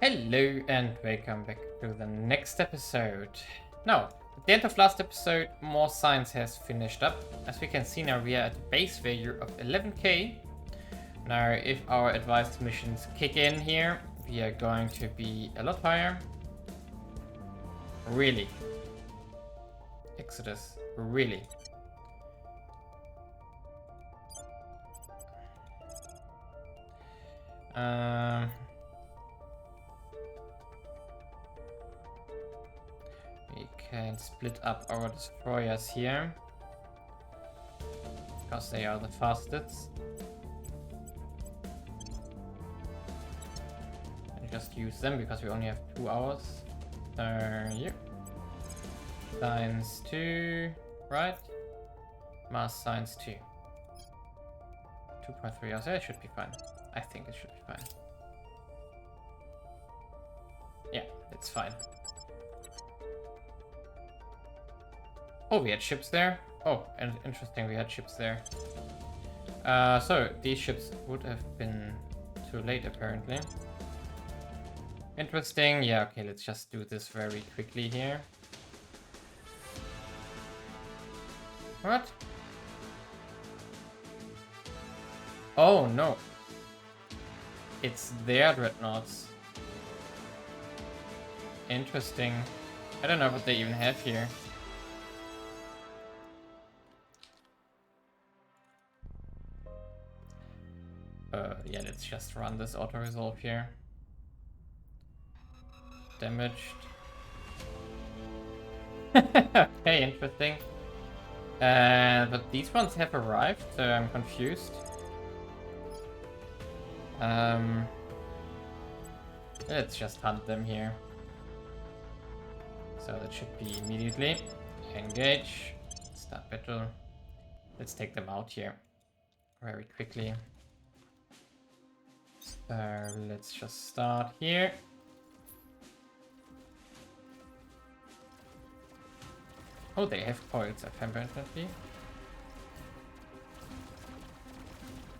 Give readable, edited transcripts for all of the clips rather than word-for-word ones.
Hello and welcome back to the next episode. Now, at the end of last episode, more science has finished up. As we can see now, we are at a base value of 11k. Now, if our advanced missions kick in here, we are going to be a lot higher. Really? Exodus, really? We can split up our destroyers here, because they are the fastest. And just use them because we only have 2 hours. So, yeah. Science 2, right? Mass Science 2. 2.3 hours, it should be fine. I think it should be fine. Yeah, it's fine. Oh, we had ships there? Oh, and interesting, we had ships there. So, these ships would have been too late, apparently. Interesting. Yeah, okay, let's just do this very quickly here. What? Oh, no. It's their dreadnoughts. Interesting. I don't know what they even have here. Yeah, let's just run this auto-resolve here. Damaged. Okay, interesting. But these ones have arrived, so I'm confused. Let's just hunt them here. So that should be immediately. Engage. Start battle. Let's take them out here very quickly. So let's just start here. Oh, they have coils, apparently.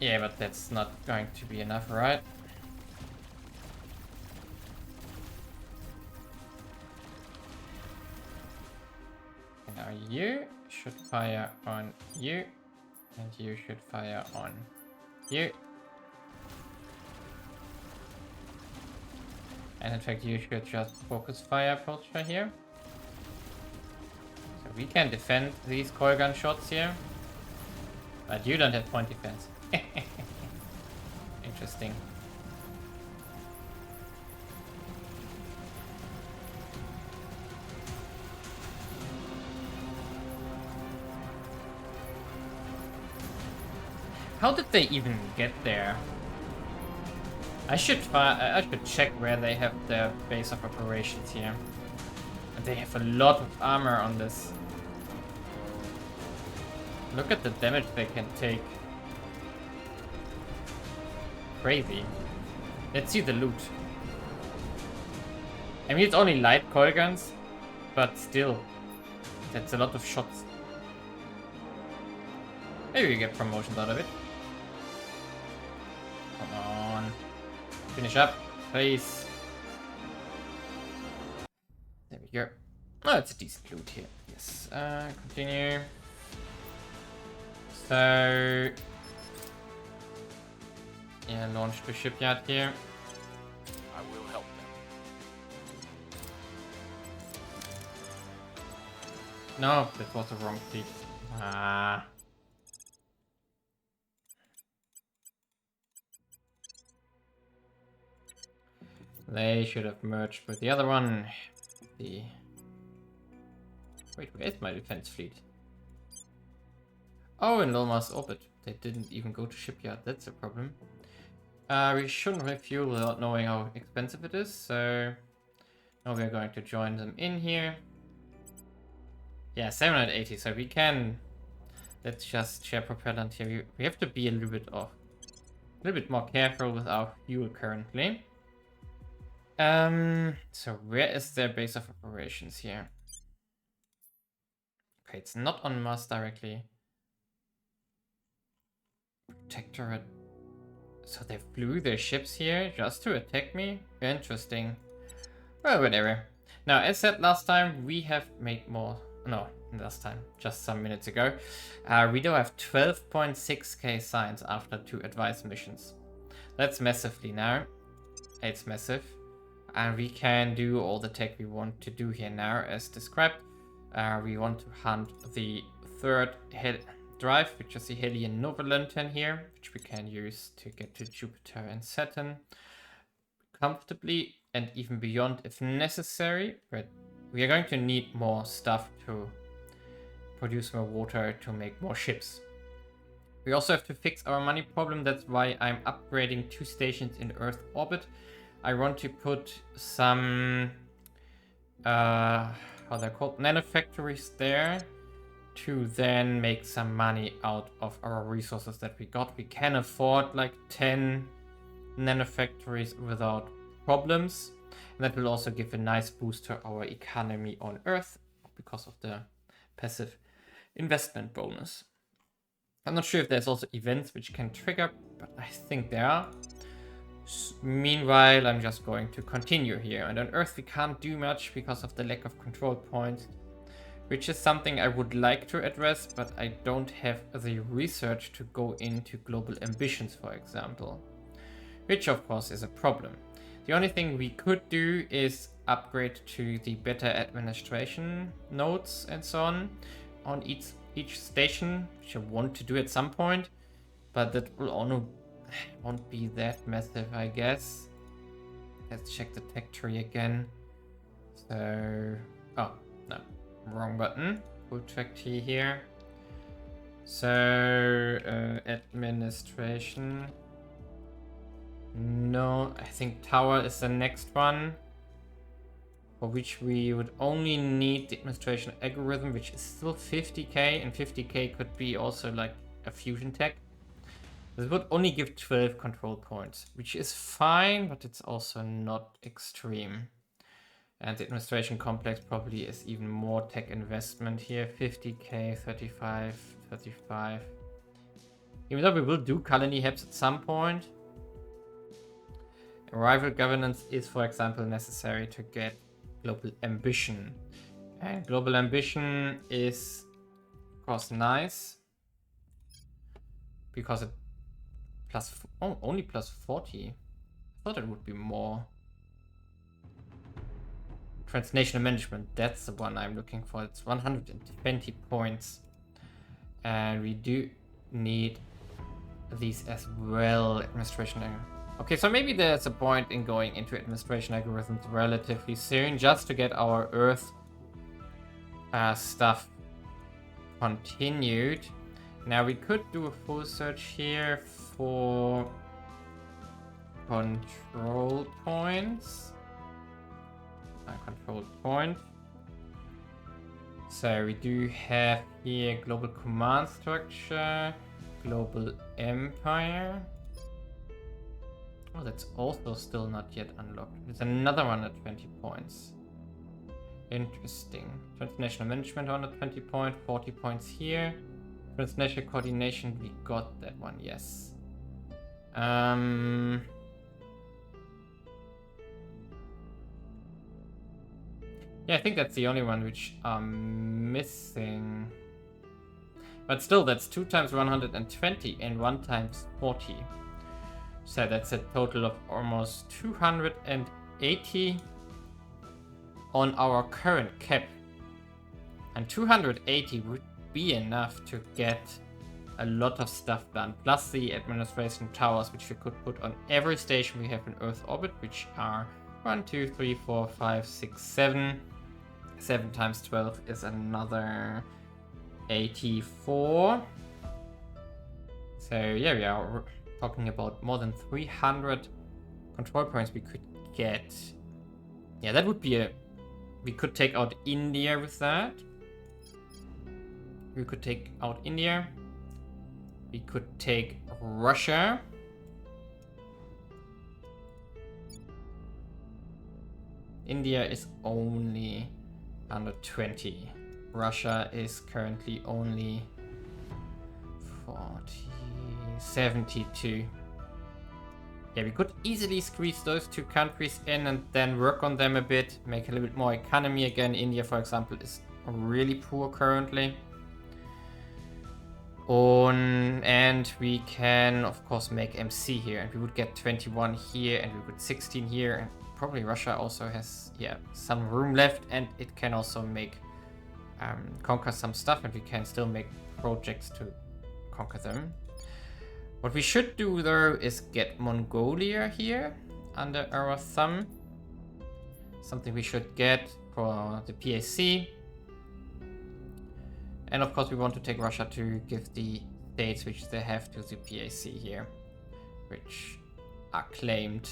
Yeah, but that's not going to be enough, right? And now you should fire on you, and you should fire on you. And in fact, you should just focus fire Pulsar here. So we can defend these coil gun shots here. But you don't have point defense. Interesting. How did they even get there? I should check where they have their base of operations here. And they have a lot of armor on this. Look at the damage they can take. Crazy. Let's see the loot. I mean, it's only light coil guns, but still, that's a lot of shots. Maybe we get promotions out of it. Come on. Finish up, please. There we go. Oh, it's a decent loot here. Yes. Continue. So, yeah, launch the shipyard here. I will help them. No, that was the wrong fleet. Ah. They should have merged with the other one. Wait, where's my defense fleet? Oh, in low mass orbit. They didn't even go to shipyard. That's a problem. We shouldn't refuel without knowing how expensive it is. So now we're going to join them in here. Yeah, 780. So we can. Let's just share propellant here. We have to be a little bit more careful with our fuel currently. So where is their base of operations here? Okay, it's not on Mars directly. Protectorate. So they flew their ships here just to attack me? Interesting. Well, whatever. Now, as said last time, we have made more... No, last time, just some minutes ago. We do have 12.6k science after 2 advice missions. That's massively now. It's massive. And we can do all the tech we want to do here now, as described. We want to hunt the 3rd drive, which is the Helian Nova Lantern here, which we can use to get to Jupiter and Saturn comfortably and even beyond if necessary. But we are going to need more stuff to produce more water to make more ships. We also have to fix our money problem. That's why I'm upgrading 2 stations in Earth orbit. I want to put some, how they're called, nanofactories there to then make some money out of our resources that we got. We can afford like 10 nanofactories without problems. And that will also give a nice boost to our economy on Earth because of the passive investment bonus. I'm not sure if there's also events which can trigger, but I think there are. Meanwhile, I'm just going to continue here. And on Earth we can't do much because of the lack of control points, which is something I would like to address, but I don't have the research to go into global ambitions, for example. Which of course is a problem. The only thing we could do is upgrade to the better administration nodes and so on each station, which I want to do at some point, but that will only won't be that massive, I guess. Let's check the tech tree again. So, oh no, wrong button. Full track T here. So administration. No, I think tower is the next one, for which we would only need the administration algorithm, which is still 50k, and 50k could be also like a fusion tech. This would only give 12 control points, which is fine, but it's also not extreme. And the administration complex probably is even more tech investment here. 50k, 35, 35. Even though we will do colony hubs at some point. Rival governance is, for example, necessary to get global ambition. And global ambition is, of course, nice. Because it only plus 40. I thought it would be more. Transnational management, that's the one I'm looking for. It's 120 points. And we do need these as well. Administration. Okay, so maybe there's a point in going into administration algorithms relatively soon, just to get our Earth stuff continued. Now we could do a full search here for control points. Control point. So we do have here global command structure, global empire. Oh, that's also still not yet unlocked. There's another one at 20 points. Interesting. Transnational management 120 points, 40 points here. Transnational coordination, we got that one, yes. Yeah, I think that's the only one which I'm missing. But still, that's 2 times 120 and 1 times 40. So that's a total of almost 280 on our current cap. And 280 would be enough to get a lot of stuff done. Plus the administration towers, which we could put on every station we have in Earth orbit, which are 1, 2, 3, 4, 5, 6, 7. 7 times 12 is another 84. So yeah, we are talking about more than 300 control points we could get. Yeah, that would be we could take out India with that. We could take out India. We could take Russia. India is only under 20. Russia is currently only 40, 72. Yeah, we could easily squeeze those two countries in and then work on them a bit, make a little bit more economy again. India, for example, is really poor currently. And we can, of course, make MC here, and we would get 21 here, and we would 16 here, and probably Russia also has, yeah, some room left, and it can also make conquer some stuff, and we can still make projects to conquer them. What we should do, though, is get Mongolia here under our thumb. Something we should get for the PAC. And of course, we want to take Russia to give the states which they have to the PAC here, which are claimed.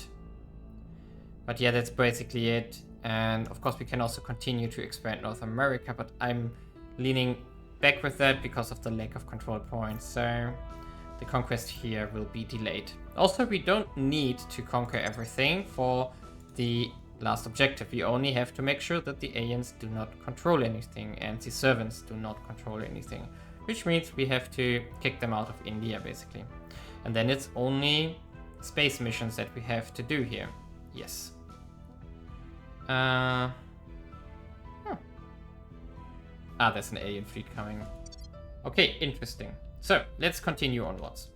But yeah, that's basically it. And of course, we can also continue to expand North America, but I'm leaning back with that because of the lack of control points. So the conquest here will be delayed. Also, we don't need to conquer everything for the last objective. We only have to make sure that the aliens do not control anything and the servants do not control anything, which means we have to kick them out of India, basically. And then it's only space missions that we have to do here. Yes. There's an alien fleet coming. Okay, interesting. So, let's continue onwards.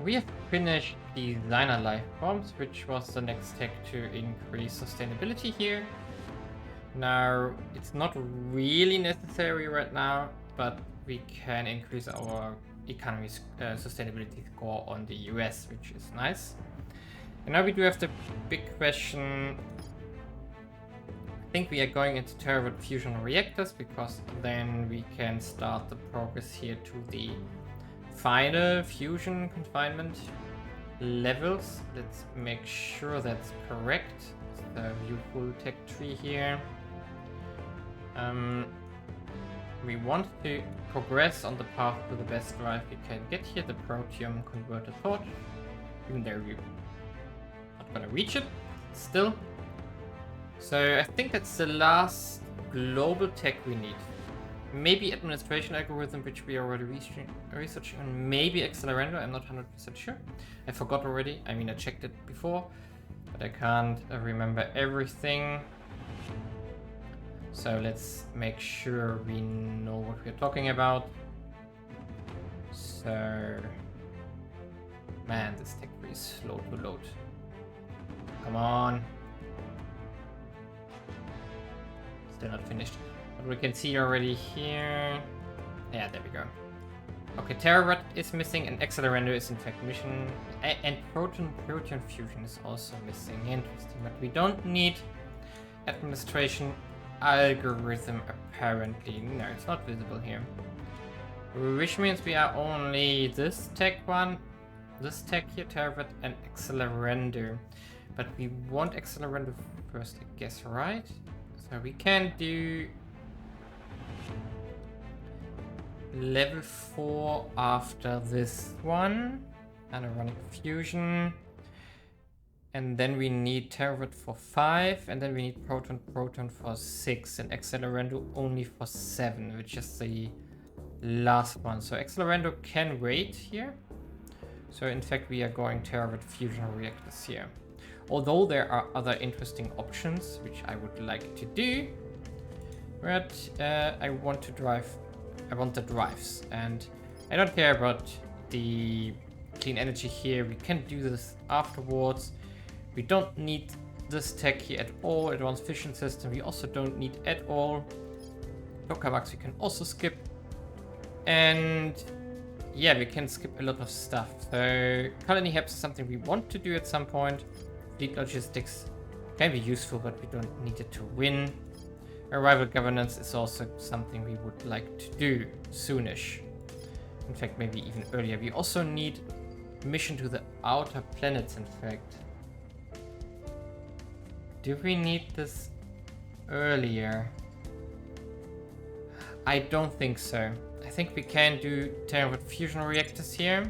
We have finished designer life forms, which was the next tech to increase sustainability here. Now, it's not really necessary right now, but we can increase our economy's sustainability score on the US, which is nice. And now we do have the big question. I think we are going into Terra fusion reactors, because then we can start the progress here to the final fusion confinement levels. Let's make sure that's correct. The view full tech tree here. We want to progress on the path to the best drive we can get here, the protium converter torch. Even though we're not gonna reach it still. So I think that's the last global tech we need. Maybe administration algorithm, which we are already researching, and maybe accelerando. I'm not 100% sure. I forgot already. I mean, I checked it before, but I can't remember everything. So let's make sure we know what we're talking about. So, man, this tech tree is slow to load. Come on. Still not finished. But we can see already here. Yeah, there we go. Okay, Terra is missing, and accelerando is in fact missing. And proton fusion is also missing. Interesting. But we don't need administration algorithm apparently. No, it's not visible here. Which means we are only this tech one, this tech here, Terra and accelerando. But we want accelerando first, I guess, right? So we can do level 4 after this one. Anaeronic fusion. And then we need Terra for 5. And then we need proton for 6. And accelerando only for 7, which is the last one. So accelerando can wait here. So in fact we are going Terra fusion reactors here. Although there are other interesting options, which I would like to do, but I want the drives, and I don't care about the clean energy here. We can do this afterwards. We don't need this tech here at all. Advanced fission system we also don't need at all. Tokamaks we can also skip, and yeah, we can skip a lot of stuff. So colony hubs is something we want to do at some point. Fleet logistics can be useful, but we don't need it to win. Arrival governance is also something we would like to do soonish. In fact, maybe even earlier. We also need mission to the outer planets, in fact. Do we need this earlier? I don't think so. I think we can do Terra fusion reactors here.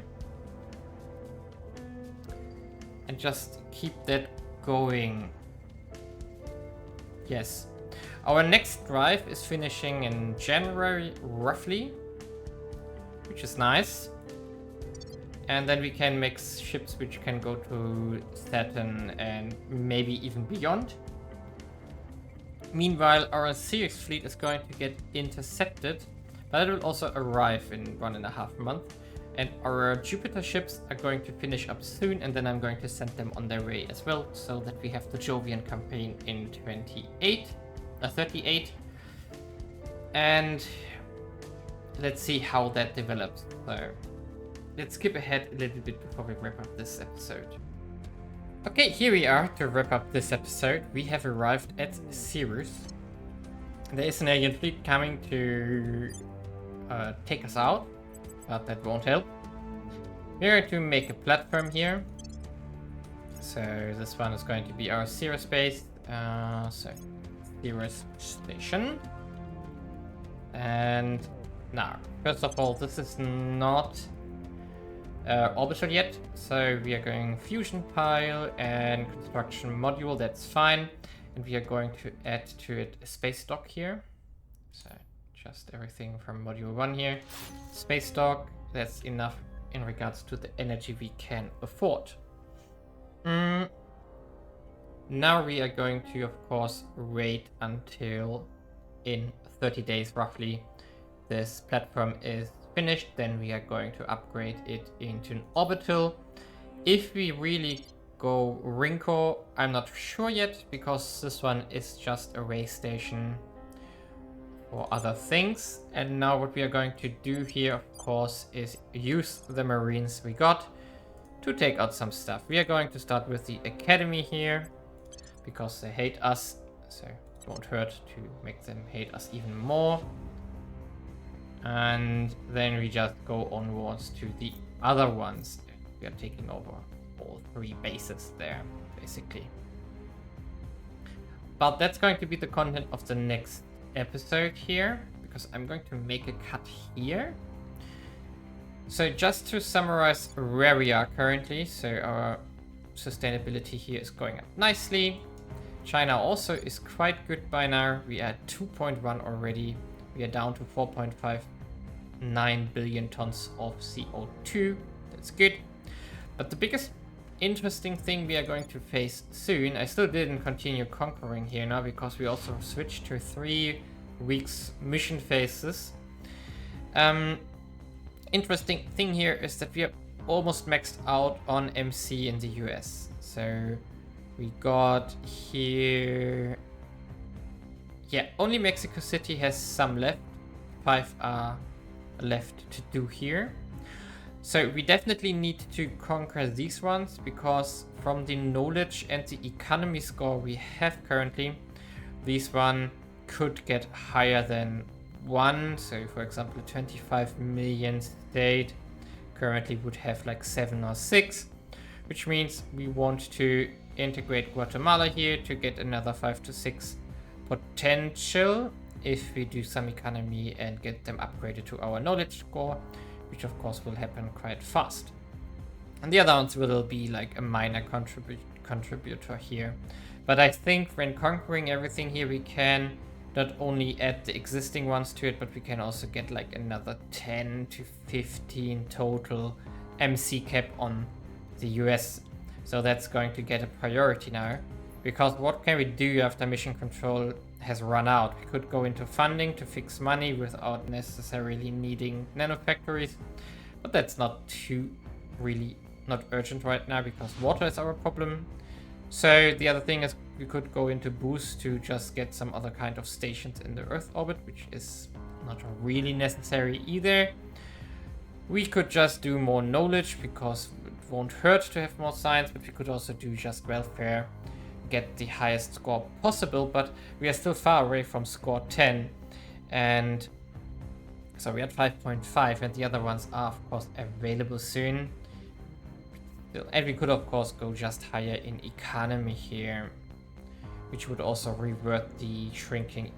And just keep that going. Yes. Our next drive is finishing in January, roughly. Which is nice. And then we can make ships which can go to Saturn and maybe even beyond. Meanwhile, our Ceres fleet is going to get intercepted, but it will also arrive in 1.5 months. And our Jupiter ships are going to finish up soon, and then I'm going to send them on their way as well, so that we have the Jovian campaign in 38. And let's see how that develops. So let's skip ahead a little bit before we wrap up this episode. Okay, here we are to wrap up this episode. We have arrived at Ceres. There is an alien fleet coming to take us out, but that won't help. We're going to make a platform here. So this one is going to be our Ceres base. So Ceres station. And now, first of all, this is not orbital yet, so we are going fusion pile and construction module, that's fine. And we are going to add to it a space dock here. So just everything from module 1 here. Space dock, that's enough in regards to the energy we can afford. Now we are going to, of course, wait until in 30 days roughly this platform is finished. Then we are going to upgrade it into an orbital. If we really go Rinko, I'm not sure yet, because this one is just a way station for other things. And now what we are going to do here, of course, is use the Marines we got to take out some stuff. We are going to start with the Academy here, because they hate us, so it won't hurt to make them hate us even more. And then we just go onwards to the other ones. We are taking over all 3 bases there, basically. But that's going to be the content of the next episode here, because I'm going to make a cut here. So just to summarize where we are currently, so our sustainability here is going up nicely. China also is quite good by now. We are at 2.1 already. We are down to 4.59 billion tons of CO2. That's good. But the biggest interesting thing we are going to face soon, I still didn't continue conquering here now, because we also switched to 3 weeks mission phases. Interesting thing here is that we are almost maxed out on MC in the US. So we got here, yeah, only Mexico City has some left. 5 are left to do here. So we definitely need to conquer these ones, because from the knowledge and the economy score we have currently, this one could get higher than 1. So for example, 25 million state currently would have like 7 or 6, which means we want to integrate Guatemala here to get another 5 to 6 potential if we do some economy and get them upgraded to our knowledge score, which of course will happen quite fast. And the other ones will be like a minor contributor here. But I think when conquering everything here, we can not only add the existing ones to it, but we can also get like another 10 to 15 total MC cap on the US. So that's going to get a priority now, because what can we do after mission control has run out? We could go into funding to fix money without necessarily needing nanofactories, but that's not not urgent right now, because water is our problem. So the other thing is we could go into boost to just get some other kind of stations in the Earth orbit, which is not really necessary either. We could just do more knowledge, because it won't hurt to have more science, but we could also do just welfare, get the highest score possible, but we are still far away from score 10. And so we're at 5.5, and the other ones are of course available soon. And we could of course go just higher in economy here, which would also revert the shrinking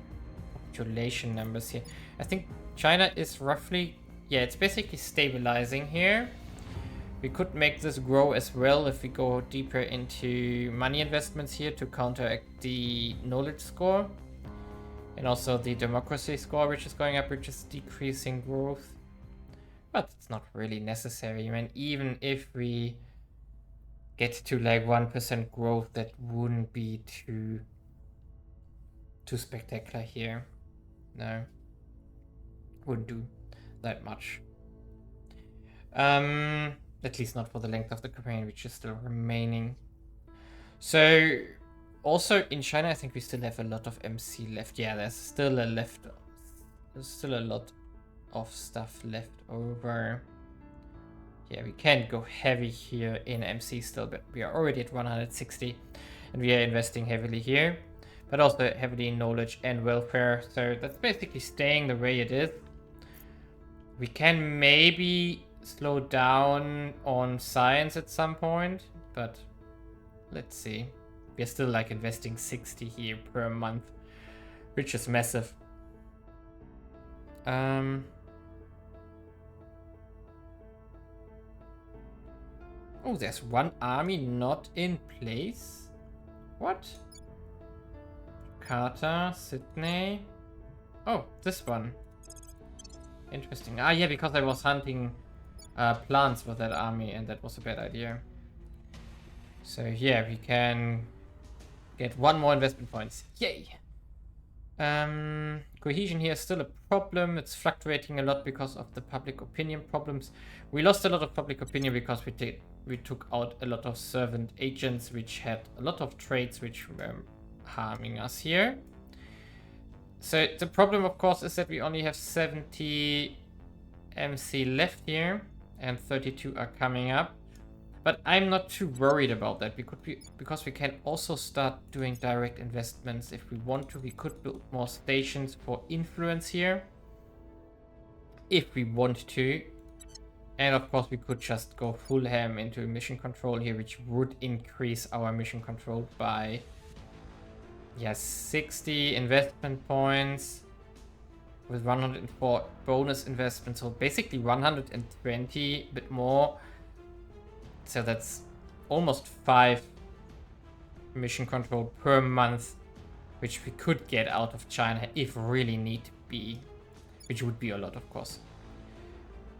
population numbers here. I think China is roughly, yeah, it's basically stabilizing here. We could make this grow as well if we go deeper into money investments here to counteract the knowledge score. And also the democracy score, which is going up, which is decreasing growth. But it's not really necessary. I mean, even if we get to like 1% growth, that wouldn't be too spectacular here. No. Wouldn't do that much. At least not for the length of the campaign, which is still remaining. So, also in China, I think we still have a lot of MC left. Yeah, there's still a lot of stuff left over. Yeah, we can go heavy here in MC still, but we are already at 160, and we are investing heavily here, but also heavily in knowledge and welfare. So that's basically staying the way it is. We can maybe slow down on science at some point, but let's see. We're still like investing 60 here per month, which is massive. Oh, there's one army not in place? What? Jakarta, Sydney. Oh, this one. Interesting. Ah, yeah, because I was hunting plants for that army, and that was a bad idea. So yeah, we can get one more investment points. Yay! Cohesion here is still a problem. It's fluctuating a lot because of the public opinion problems. We lost a lot of public opinion because we took out a lot of servant agents, which had a lot of traits which were harming us here. So the problem, of course, is that we only have 70 MC left here, and 32 are coming up. But I'm not too worried about that. Because we can also start doing direct investments if we want to. We could build more stations for influence here, if we want to. And of course, we could just go full ham into mission control here, which would increase our mission control by, yeah, 60 investment points with 104 bonus investments. So basically 120, a bit more. So that's almost 5 mission control per month, which we could get out of China if really need be, which would be a lot, of course.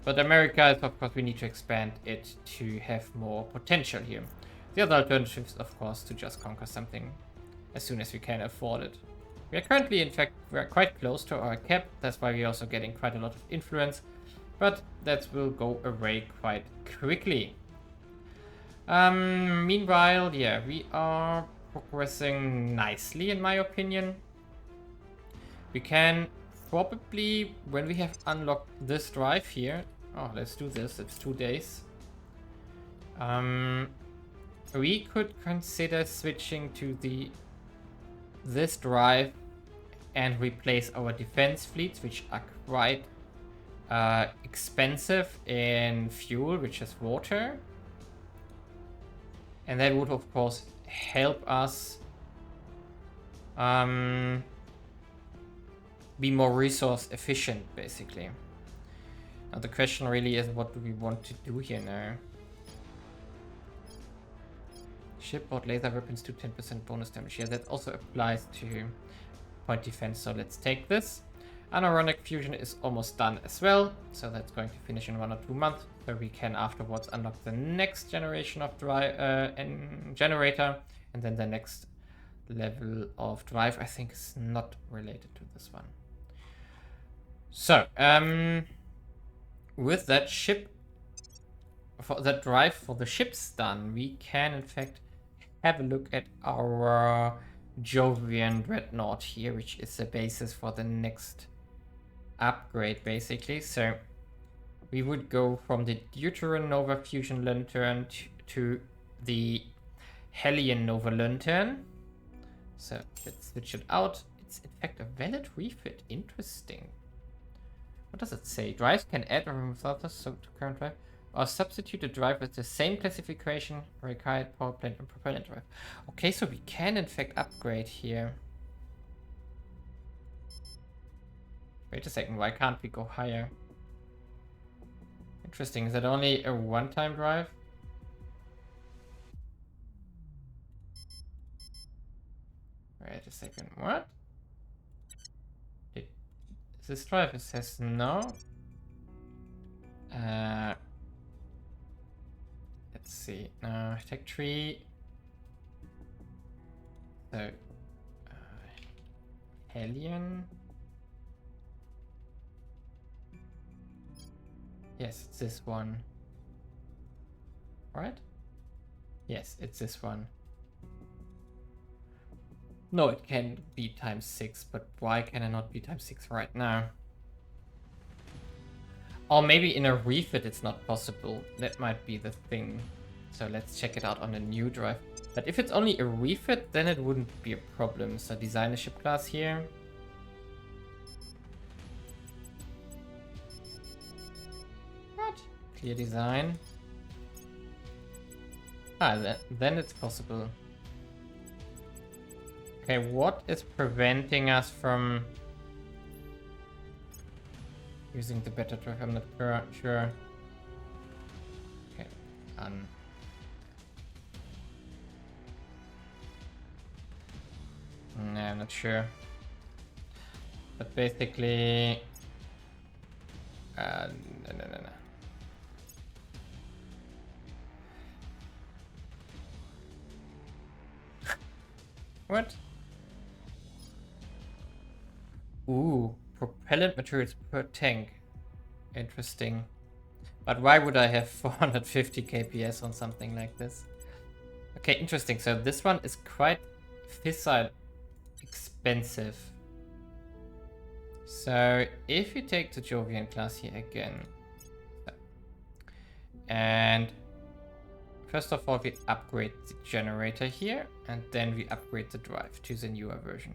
But America is, of course, we need to expand it to have more potential here. The other alternative is, of course, to just conquer something as soon as we can afford it. We are currently, in fact, we're quite close to our cap. That's why we're also getting quite a lot of influence, but that will go away quite quickly. Meanwhile, yeah, we are progressing nicely, in my opinion. We can probably, when we have unlocked this drive here, oh, let's do this, it's 2 days. We could consider switching to this drive and replace our defense fleets, which are quite expensive in fuel, which is water. And that would, of course, help us be more resource efficient, basically. Now the question really is, what do we want to do here now? Shipboard laser weapons do 10% bonus damage. Yeah, that also applies to point defense, so let's take this. Anoronic fusion is almost done as well, so that's going to finish in 1 or 2 months, so we can afterwards unlock the next generation of generator, and then the next level of drive, I think, is not related to this one. So, with that that drive for the ships done, we can in fact have a look at our Jovian Dreadnought here, which is the basis for the next upgrade, basically. So we would go from the Deuteron Nova Fusion Lantern to the Hellion Nova Lantern. So let's switch it out. It's in fact a valid refit. Interesting. What does it say? Drives can add or remove others to current drive, or substitute a drive with the same classification, required power plant and propellant drive. Okay, so we can in fact upgrade here. Wait a second, why can't we go higher? Interesting, is that only a one-time drive? Wait a second, what? This drive says no? Let's see. No, tech tree. So, Hellion. Yes, it's this one. Right? Yes, it's this one. No, it can be times 6, but why can it not be times 6 right now? Or maybe in a refit it's not possible. That might be the thing. So let's check it out on a new drive. But if it's only a refit, then it wouldn't be a problem. So design a ship class here. What? Clear design. Ah, then it's possible. Okay, what is preventing us from using the better drive? I'm not sure. Okay, done. No, I'm not sure. But basically... no. What? Ooh, propellant materials per tank. Interesting. But why would I have 450 kps on something like this? Okay, interesting. So this one is quite fissile expensive. So if you take the Jovian class here again, and first of all we upgrade the generator here, and then we upgrade the drive to the newer version.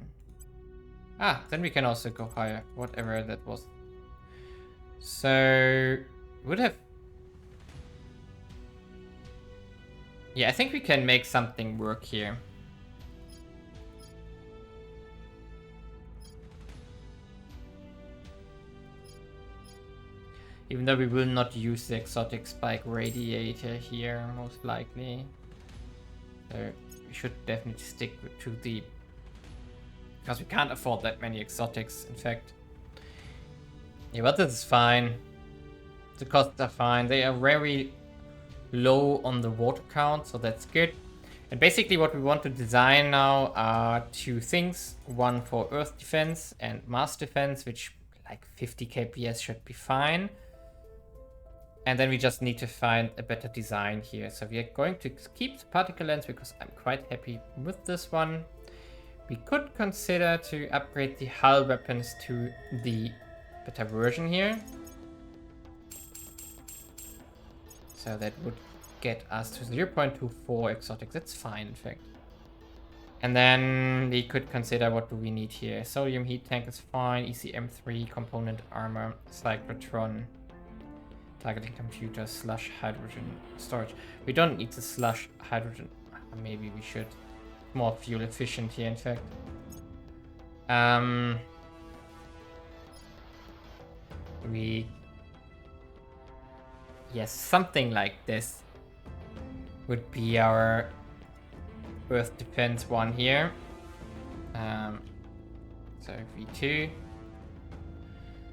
Ah, then we can also go higher, whatever that was. So would have... Yeah, I think we can make something work here. Even though we will not use the exotic spike radiator here, most likely. So we should definitely stick to the... Because we can't afford that many exotics, in fact. Yeah, but this is fine. The costs are fine. They are very low on the water count, so that's good. And basically what we want to design now are two things. One for earth defense and mass defense, which like 50 kps should be fine. And then we just need to find a better design here. So we are going to keep the particle lens because I'm quite happy with this one. We could consider to upgrade the hull weapons to the better version here. So that would get us to 0.24 exotics. That's fine, in fact. And then we could consider what do we need here. Sodium heat tank is fine. ECM3 component armor, cyclotron. Targeting computer, slush hydrogen storage. We don't need the slush hydrogen. Maybe we should. More fuel efficient here, in fact. Yes, something like this would be our earth defense one here. So V2.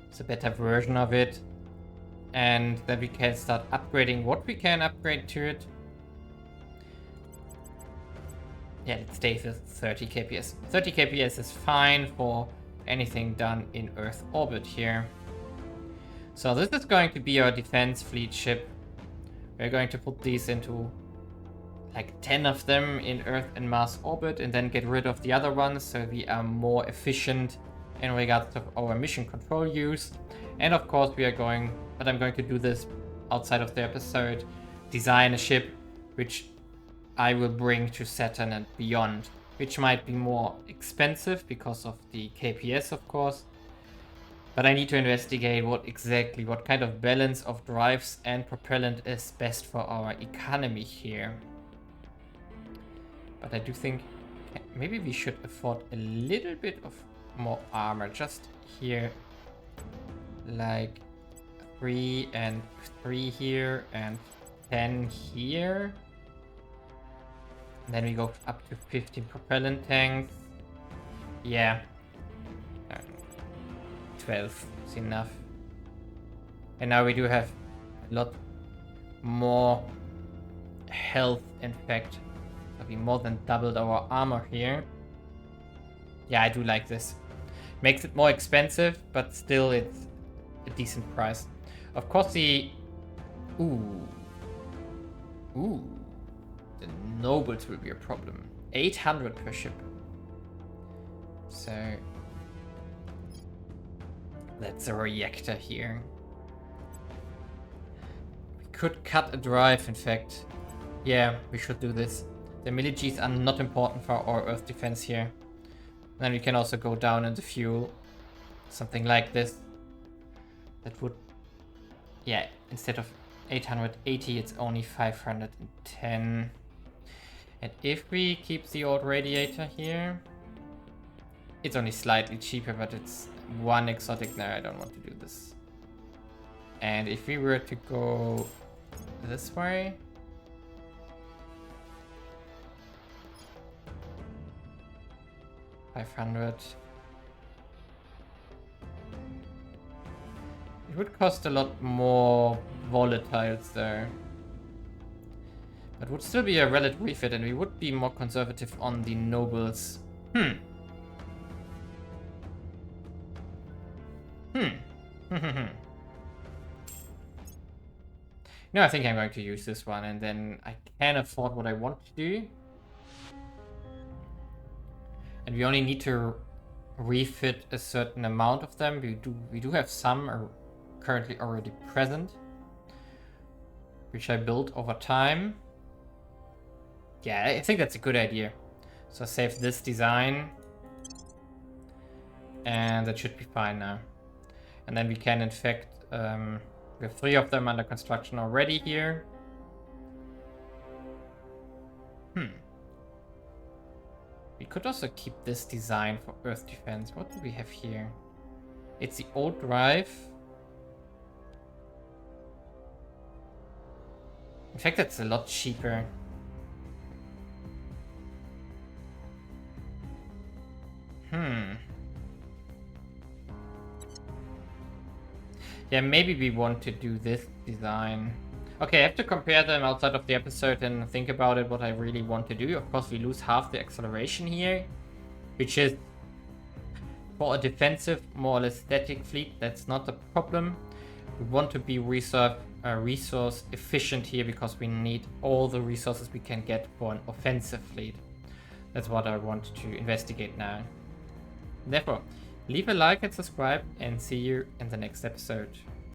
It's a better version of it. And then we can start upgrading what we can upgrade to it. Yeah, let's stay with 30 kps. 30 kps is fine for anything done in Earth orbit here. So this is going to be our defense fleet ship. We're going to put these into like 10 of them in Earth and Mars orbit and then get rid of the other ones so we are more efficient in regards to our mission control use. And of course we are going, but I'm going to do this outside of the episode, design a ship which I will bring to Saturn and beyond, which might be more expensive because of the KPS, of course. But I need to investigate what kind of balance of drives and propellant is best for our economy here. But I do think maybe we should afford a little bit of more armor just here. Like 3 and 3 here and 10 here. And then we go up to 15 propellant tanks. Yeah. 12 is enough. And now we do have lot more health, in fact. So we more than doubled our armor here. Yeah, I do like this. Makes it more expensive, but still it's a decent price. Of course the... Ooh. Ooh. The nobles will be a problem. 800 per ship. So... That's a reactor here. We could cut a drive, in fact. Yeah, we should do this. The militaries are not important for our Earth defense here. Then we can also go down in the fuel. Something like this. That would... Yeah, instead of 880, it's only 510. And if we keep the old radiator here... It's only slightly cheaper, but it's one exotic. No, I don't want to do this. And if we were to go this way... 500. It would cost a lot more volatiles there. But would still be a relative refit, and we would be more conservative on the nobles. No, I think I'm going to use this one, and then I can afford what I want to do. And we only need to refit a certain amount of them. We do have some are currently already present, which I built over time. Yeah, I think that's a good idea. So save this design, and that should be fine now. And then we can, in fact, we have 3 of them under construction already here. We could also keep this design for Earth defense. What do we have here? It's the old drive. In fact, that's a lot cheaper. Yeah, maybe we want to do this design. Okay, I have to compare them outside of the episode and think about it, what I really want to do. Of course, we lose half the acceleration here, which is for a defensive, more or less static fleet. That's not a problem. We want to be resource efficient here because we need all the resources we can get for an offensive fleet. That's what I want to investigate now. Therefore, leave a like and subscribe, and see you in the next episode.